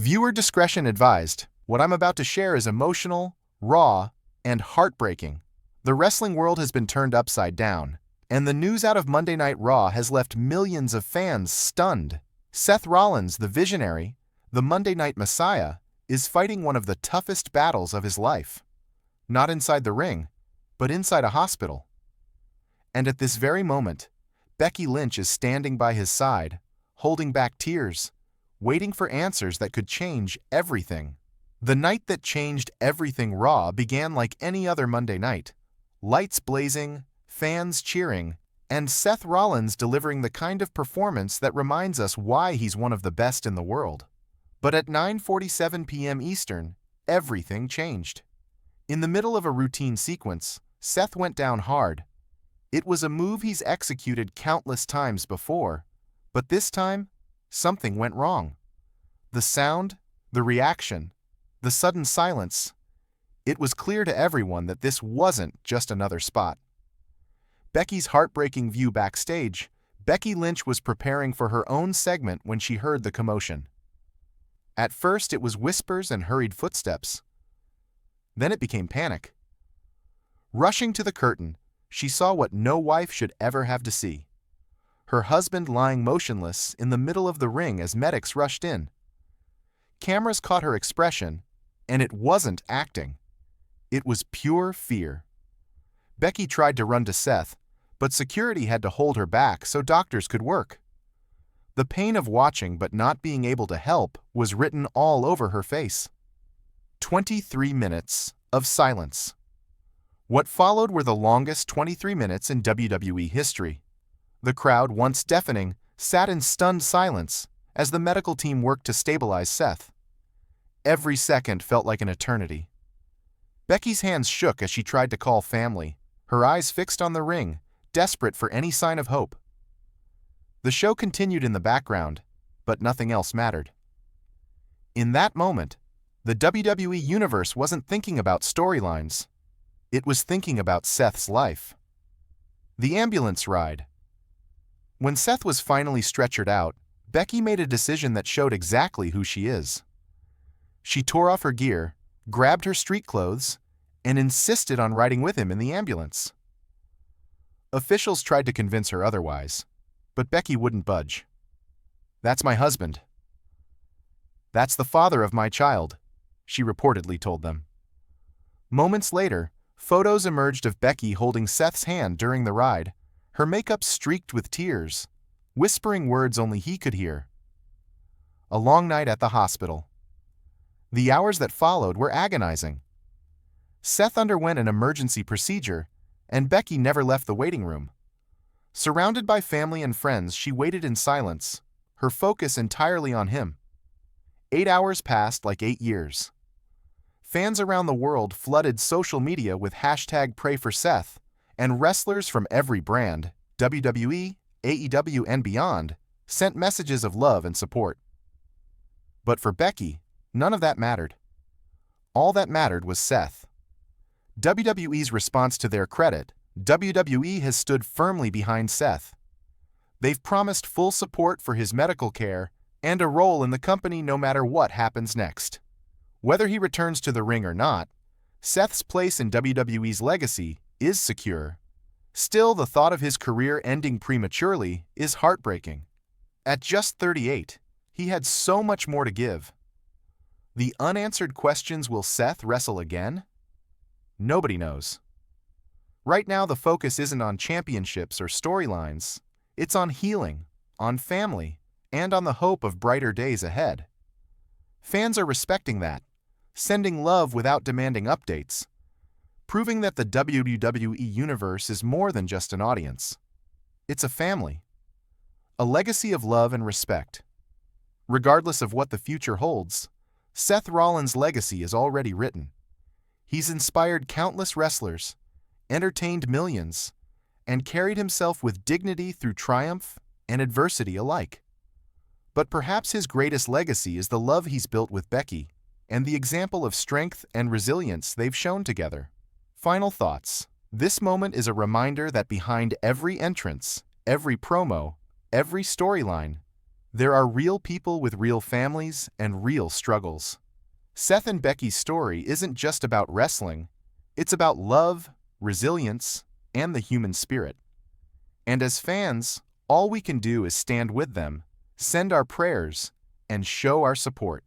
Viewer discretion advised. What I'm about to share is emotional, raw, and heartbreaking. The wrestling world has been turned upside down, and the news out of Monday Night Raw has left millions of fans stunned. Seth Rollins, the visionary, the Monday Night Messiah, is fighting one of the toughest battles of his life. Not inside the ring, but inside a hospital. And at this very moment, Becky Lynch is standing by his side, holding back tears, waiting for answers that could change everything. The night that changed everything Raw began like any other Monday night. Lights blazing, fans cheering, and Seth Rollins delivering the kind of performance that reminds us why he's one of the best in the world. But at 9:47 p.m. Eastern, everything changed. In the middle of a routine sequence, Seth went down hard. It was a move he's executed countless times before, but this time, something went wrong. The sound, the reaction, the sudden silence. It was clear to everyone that this wasn't just another spot. Becky's heartbreaking view backstage. Becky Lynch was preparing for her own segment when she heard the commotion. At first, it was whispers and hurried footsteps. Then it became panic. Rushing to the curtain, she saw what no wife should ever have to see. Her husband lying motionless in the middle of the ring as medics rushed in. Cameras caught her expression, and it wasn't acting. It was pure fear. Becky tried to run to Seth, but security had to hold her back so doctors could work. The pain of watching but not being able to help was written all over her face. 23 minutes of silence. What followed were the longest 23 minutes in WWE history. The crowd, once deafening, sat in stunned silence as the medical team worked to stabilize Seth. Every second felt like an eternity. Becky's hands shook as she tried to call family, her eyes fixed on the ring, desperate for any sign of hope. The show continued in the background, but nothing else mattered. In that moment, the WWE Universe wasn't thinking about storylines. It was thinking about Seth's life. The ambulance ride. When Seth was finally stretchered out, Becky made a decision that showed exactly who she is. She tore off her gear, grabbed her street clothes, and insisted on riding with him in the ambulance. Officials tried to convince her otherwise, but Becky wouldn't budge. "That's my husband. That's the father of my child," she reportedly told them. Moments later, photos emerged of Becky holding Seth's hand during the ride, her makeup streaked with tears, whispering words only he could hear. A long night at the hospital. The hours that followed were agonizing. Seth underwent an emergency procedure, and Becky never left the waiting room. Surrounded by family and friends, she waited in silence, her focus entirely on him. 8 hours passed like 8 years. Fans around the world flooded social media with #PrayForSeth, and wrestlers from every brand, WWE, AEW, and beyond, sent messages of love and support. But for Becky, none of that mattered. All that mattered was Seth. WWE's response to their credit, WWE has stood firmly behind Seth. They've promised full support for his medical care and a role in the company no matter what happens next. Whether he returns to the ring or not, Seth's place in WWE's legacy is secure. Still, the thought of his career ending prematurely is heartbreaking. At just 38, he had so much more to give. The unanswered questions: will Seth wrestle again? Nobody knows. Right now, the focus isn't on championships or storylines. It's on healing, on family, and on the hope of brighter days ahead. Fans are respecting that, sending love without demanding updates, proving that the WWE Universe is more than just an audience. It's a family, a legacy of love and respect. Regardless of what the future holds, Seth Rollins' legacy is already written. He's inspired countless wrestlers, entertained millions, and carried himself with dignity through triumph and adversity alike. But perhaps his greatest legacy is the love he's built with Becky and the example of strength and resilience they've shown together. Final thoughts. This moment is a reminder that behind every entrance, every promo, every storyline, There are real people with real families and real struggles. Seth and Becky's story isn't just about wrestling, it's about love, resilience, and the human spirit. And as fans, all we can do is stand with them, send our prayers, and show our support.